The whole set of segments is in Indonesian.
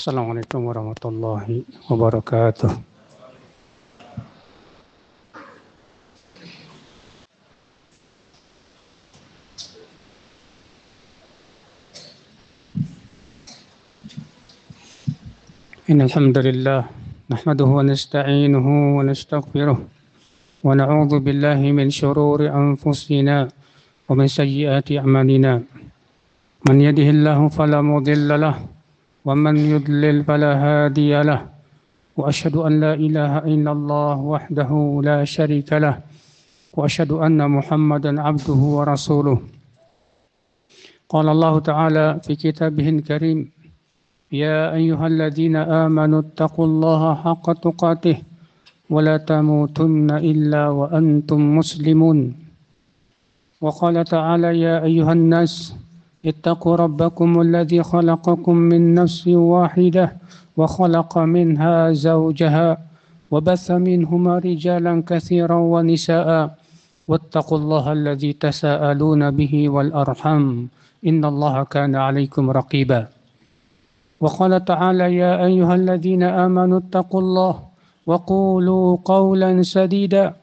Assalamualaikum warahmatullahi wabarakatuh. Innal hamdalillah nahmaduhu wa nasta'inuhu wa nastaghfiruh wa na'udzu billahi min shururi anfusina wa min sayyiati a'malina. Man yahdihillahu fala mudilla lahu wa man yudlil fala hadiya lahu. Wa asyhadu an la ilaha illallah wahdahu la syarika lah. Wa asyhadu anna Muhammadan abduhu wa rasuluh. Qala Allah Ta'ala fi kitabihil karim, يا أيها الذين آمنوا اتقوا الله حق تقاته ولا تموتن إلا وأنتم مسلمون. وقال تعالى يا أيها الناس اتقوا ربكم الذي خلقكم من نفس واحدة وخلق منها زوجها وبث منهما رجالا كثيرا ونساء واتقوا الله الذي تساءلون به والأرحام إن الله كان عليكم رقيبا. وقال تعالى يا أيها الذين آمنوا اتقوا الله وقولوا قولا سديدا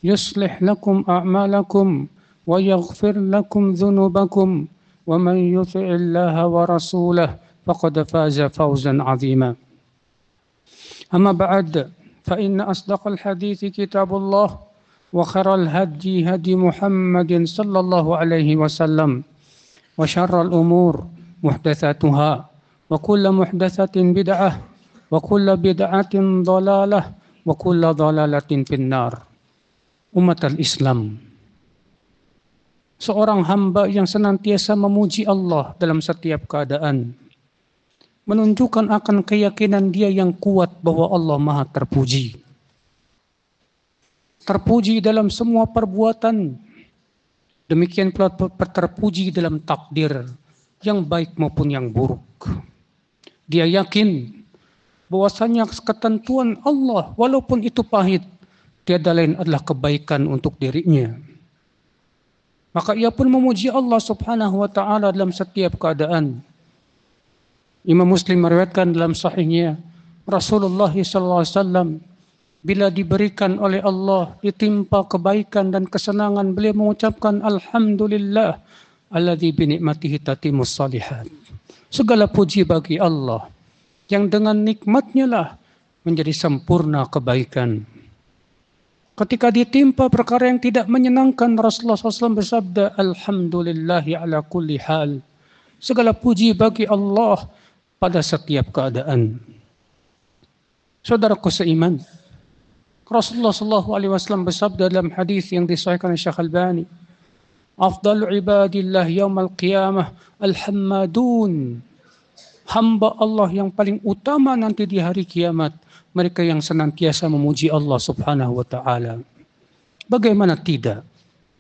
يصلح لكم أعمالكم ويغفر لكم ذنوبكم ومن يطع الله ورسوله فقد فاز فوزا عظيما. أما بعد فإن أصدق الحديث كتاب الله وخير الهدي هدي محمد صلى الله عليه وسلم وشر الأمور محدثاتها وكل محدثة بدعة وكل بدعة ضلالة وكل ضلالة في النار. Umat al-Islam, seorang hamba yang senantiasa memuji Allah dalam setiap keadaan menunjukkan akan keyakinan dia yang kuat bahwa Allah Maha terpuji. Terpuji dalam semua perbuatan, demikian pula terpuji dalam takdir yang baik maupun yang buruk. Dia yakin bahwasanya ketentuan Allah walaupun itu pahit, tiada lain adalah kebaikan untuk dirinya. Maka ia pun memuji Allah Subhanahu wa taala dalam setiap keadaan. Imam Muslim meriwayatkan dalam sahihnya, Rasulullah sallallahu alaihi wasallam bila diberikan oleh Allah ditimpa kebaikan dan kesenangan, beliau mengucapkan alhamdulillah alladzi bi ni'matihi tatimmus shalihat. Segala puji bagi Allah yang dengan nikmatnya lah menjadi sempurna kebaikan. Ketika ditimpa perkara yang tidak menyenangkan, Rasulullah SAW bersabda, Alhamdulillahi ala kulli hal. Segala puji bagi Allah pada setiap keadaan. Saudaraku seiman, Rasulullah SAW bersabda dalam hadis yang disahihkan oleh Syekh Albani, Afdalu ibadillah yaumal qiyamah al-hammadun. Hamba Allah yang paling utama nanti di hari kiamat, mereka yang senantiasa memuji Allah Subhanahu wa taala. Bagaimana tidak?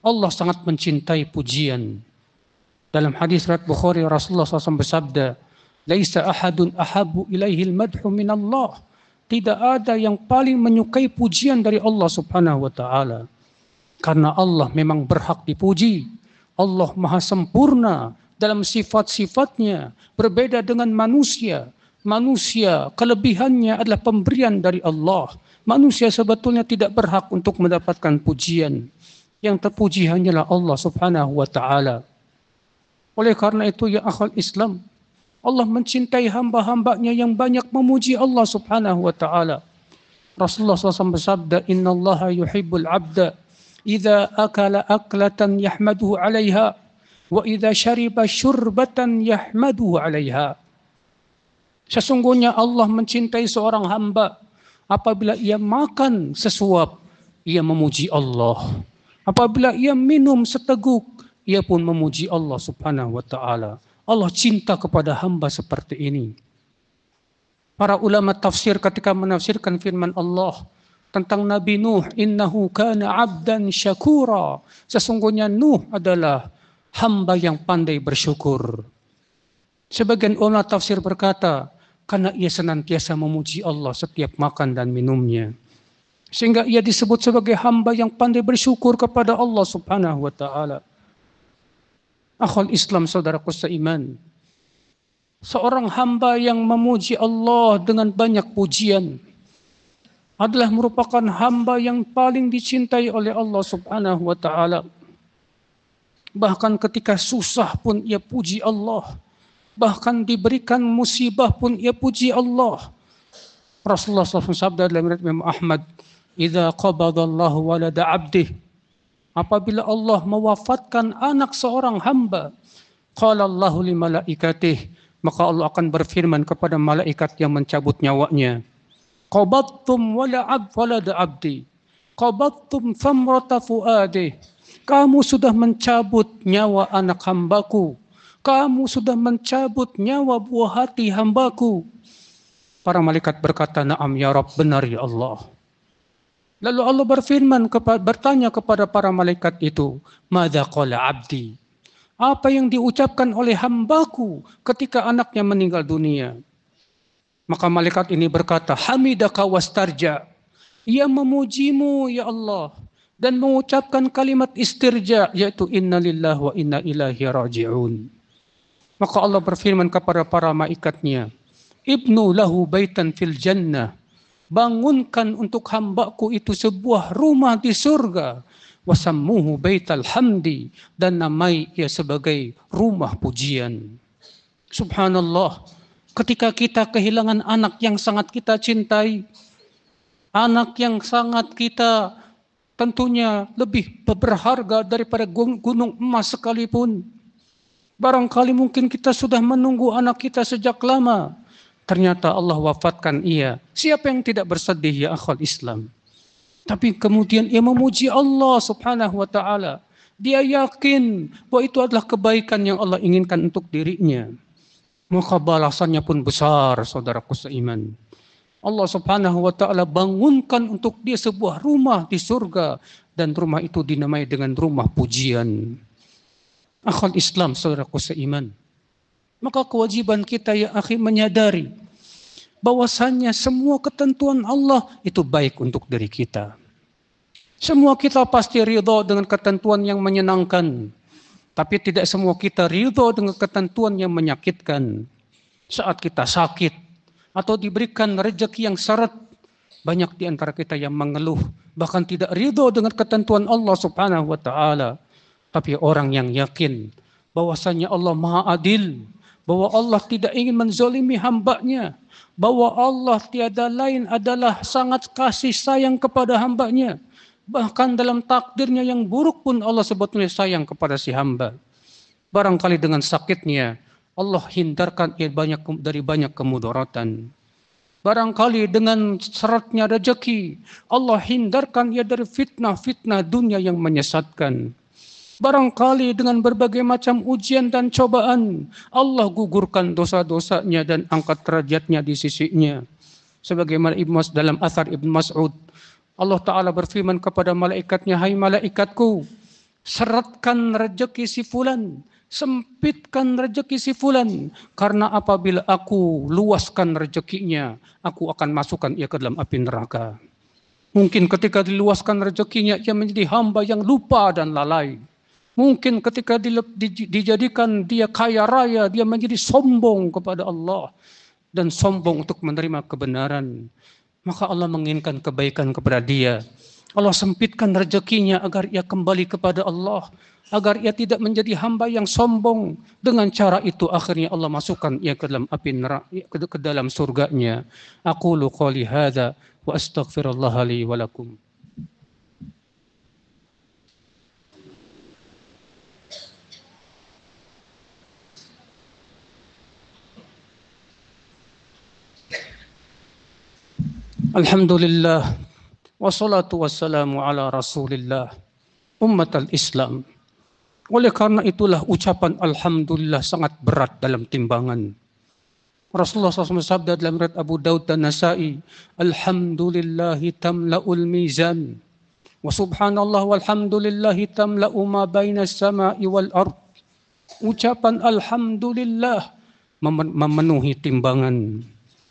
Allah sangat mencintai pujian. Dalam hadis riwayat Bukhari, Rasulullah SAW bersabda, "Laisa ahadun ahabbu ilaihil madhu min Allah." Tidak ada yang paling menyukai pujian dari Allah Subhanahu wa taala. Karena Allah memang berhak dipuji. Allah maha sempurna dalam sifat-sifatnya, berbeda dengan manusia. Manusia kelebihannya adalah pemberian dari Allah. Manusia sebetulnya tidak berhak untuk mendapatkan pujian. Yang terpuji hanyalah Allah Subhanahu wa taala. Oleh karena itu ya akhwal Islam, Allah mencintai hamba-hambanya yang banyak memuji Allah Subhanahu wa taala. Rasulullah SAW bersabda, "Innallaha yuhibbul 'abda idza akala aklatan yahmaduhu 'alaiha wa idza syariba syurbatan yahmaduhu 'alaiha." Sesungguhnya Allah mencintai seorang hamba apabila ia makan sesuap, ia memuji Allah. Apabila ia minum seteguk, ia pun memuji Allah Subhanahu wa taala. Allah cinta kepada hamba seperti ini. Para ulama tafsir ketika menafsirkan firman Allah tentang Nabi Nuh, innahu kana 'abdan syakura. Sesungguhnya Nuh adalah hamba yang pandai bersyukur. Sebagian ulama tafsir berkata, karena ia senantiasa memuji Allah setiap makan dan minumnya. Sehingga ia disebut sebagai hamba yang pandai bersyukur kepada Allah Subhanahu wa taala. Akhul Islam, saudaraku seiman, Seorang hamba yang memuji Allah dengan banyak pujian adalah merupakan hamba yang paling dicintai oleh Allah Subhanahu wa taala. Bahkan ketika susah pun ia puji Allah. Bahkan diberikan musibah pun ia puji Allah. Rasulullah SAW sabda dalam riwayat Imam Ahmad, "Idza qabadallahu walada 'abdih." Apabila Allah mewafatkan anak seorang hamba, qala Allahu li malaikatih, maka Allah akan berfirman kepada malaikat yang mencabut nyawanya, "Qabattum walada 'abdi. Qabattum thamrata fuadih." Kamu sudah mencabut nyawa anak hambaku. Kamu sudah mencabut nyawa buah hati hambaku. Para malaikat berkata, "Na'am ya Rabb, benar ya Allah." Lalu Allah bertanya kepada para malaikat itu, "Madza qala 'abdi?" Apa yang diucapkan oleh hambaku ketika anaknya meninggal dunia? Maka malaikat ini berkata, "Hamidaka wastarja." Ia memujimu ya Allah dan mengucapkan kalimat istirja, yaitu inna lillahi wa inna ilaihi raji'un. Maka Allah berfirman kepada para malaikatnya, "Ibnu lahu baitan fil jannah." Bangunkan untuk hambaku itu sebuah rumah di surga. Wasammuhu baital hamdi. Dan namai ia sebagai rumah pujian. Subhanallah. Ketika kita kehilangan anak yang sangat kita cintai, anak yang sangat kita tentunya lebih berharga daripada gunung emas sekalipun. Barangkali mungkin kita sudah menunggu anak kita sejak lama. Ternyata Allah wafatkan ia. Siapa yang tidak bersedih ya akhwal Islam? Tapi kemudian ia memuji Allah subhanahu wa ta'ala. Dia yakin bahwa itu adalah kebaikan yang Allah inginkan untuk dirinya. Maka balasannya pun besar, saudaraku seiman. Allah subhanahu wa ta'ala bangunkan untuk dia sebuah rumah di surga. Dan rumah itu dinamai dengan rumah pujian. Akhwal Islam, saudaraku seiman. Maka kewajiban kita ya akhi menyadari bahwasannya semua ketentuan Allah itu baik untuk diri kita. Semua kita pasti ridha dengan ketentuan yang menyenangkan. Tapi tidak semua kita ridha dengan ketentuan yang menyakitkan. Saat kita sakit atau diberikan rezeki yang syarat, banyak di antara kita yang mengeluh, bahkan tidak ridha dengan ketentuan Allah subhanahu wa ta'ala. Tapi orang yang yakin bahwasanya Allah Maha Adil, bahwa Allah tidak ingin menzalimi hambanya, bahwa Allah tiada lain adalah sangat kasih sayang kepada hambanya. Bahkan dalam takdirnya yang buruk pun Allah sebetulnya sayang kepada si hamba. Barangkali dengan sakitnya Allah hindarkan ia dari banyak kemudaratan. Barangkali dengan syaratnya rezeki Allah hindarkan ia dari fitnah-fitnah dunia yang menyesatkan. Barangkali dengan berbagai macam ujian dan cobaan, Allah gugurkan dosa-dosanya dan angkat derajatnya di sisinya. Sebagaimana dalam athar Ibn Mas'ud, Allah Ta'ala berfirman kepada malaikatnya, "Hai malaikatku, seratkan rezeki si fulan, sempitkan rezeki si fulan, karena apabila aku luaskan rezekinya, aku akan masukkan ia ke dalam api neraka." Mungkin ketika diluaskan rezekinya, ia menjadi hamba yang lupa dan lalai. Mungkin ketika dijadikan dia kaya raya, dia menjadi sombong kepada Allah dan sombong untuk menerima kebenaran. Maka Allah menginginkan kebaikan kepada dia. Allah sempitkan rezekinya agar ia kembali kepada Allah, agar ia tidak menjadi hamba yang sombong. Dengan cara itu akhirnya Allah masukkan ia ke dalam api neraka, ke dalam surganya. Aqulu qouli hadza wa astaghfirullah li wa lakum. Alhamdulillah, wassalatu wassalamu ala rasulillah, ummatal Islam. Oleh karena itulah ucapan Alhamdulillah sangat berat dalam timbangan. Rasulullah SAW sabda dalam riwayat Abu Daud dan Nasai, "Alhamdulillahi tamla'ul mizan, wa subhanallah walhamdulillahi tamla'u ma baina as-sama'i wal ard." Ucapan Alhamdulillah memenuhi timbangan.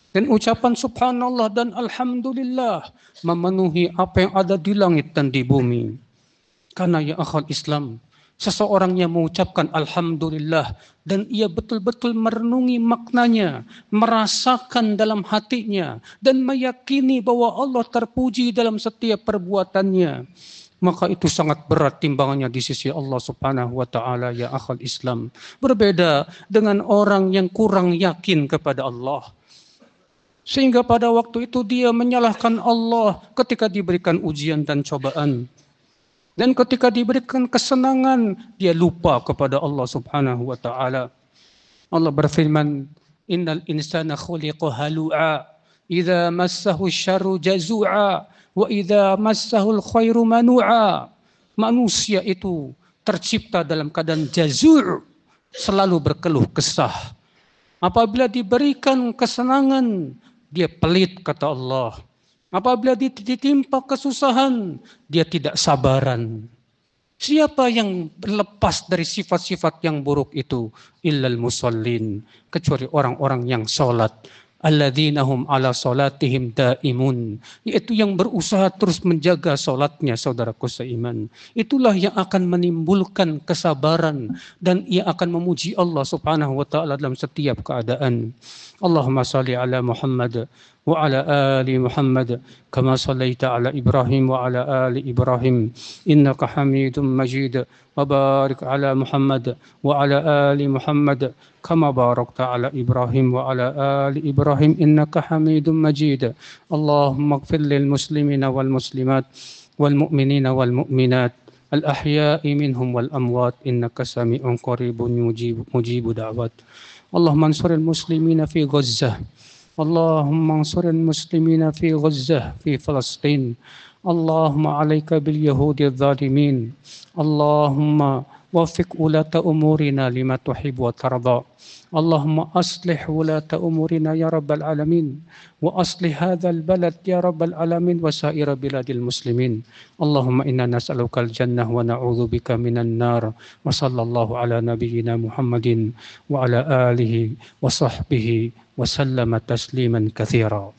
Dan ucapan subhanallah dan alhamdulillah memenuhi apa yang ada di langit dan di bumi. Karena ya akhwal Islam, seseorang yang mengucapkan Alhamdulillah dan ia betul-betul merenungi maknanya, merasakan dalam hatinya dan meyakini bahwa Allah terpuji dalam setiap perbuatannya, maka itu sangat berat timbangannya di sisi Allah Subhanahu wa taala ya akhal Islam. Berbeda dengan orang yang kurang yakin kepada Allah. Sehingga pada waktu itu dia menyalahkan Allah ketika diberikan ujian dan cobaan. Dan ketika diberikan kesenangan, dia lupa kepada Allah Subhanahu wa taala. Allah berfirman, "Innal insana khuliqa halu'a, idza massahu syarru jazu'a, wa idza massahul khairu manu'a." Manusia itu tercipta dalam keadaan jazur, selalu berkeluh kesah. Apabila diberikan kesenangan, dia pelit kata Allah. Apabila ditimpa kesusahan, dia tidak sabaran. Siapa yang berlepas dari sifat-sifat yang buruk itu? Illal musallin, kecuali orang-orang yang sholat. Alladzina hum ala sholatihim daimun, yaitu yang berusaha terus menjaga sholatnya, saudaraku seiman. Itulah yang akan menimbulkan kesabaran dan ia akan memuji Allah Subhanahu wa taala dalam setiap keadaan. Allahumma salli ala Muhammad wa ala ali Muhammad kama sallaita ala Ibrahim wa ala ali Ibrahim innaka Hamidum Majid, wa barik ala Muhammad wa ala ali Muhammad kama barakta ala Ibrahim wa ala ali Ibrahim innaka Hamidum Majid. Allahumma ighfir lil muslimina wal muslimat wal mu'minina wal mu'minat al ahya'i minhum wal amwat innaka sami'un qaribun mujibu da'wat. Allahumma ansuril muslimina fi Gazzah. Allahumma ansuril muslimina fi Gazzah fi Palestin. Allahumma alayka bil yahudi adh-dhalimin. Allahumma وفق ولاة أمورنا لما تحب وترضى. اللهم أصلح ولاة أمورنا يا رب العالمين، وأصلح هذا البلد يا رب العالمين وسائر بلاد المسلمين. اللهم إنا نسألك الجنة ونعوذ بك من النار. وصلى الله على نبينا محمد وعلى آله وصحبه وسلم تسليما كثيرا.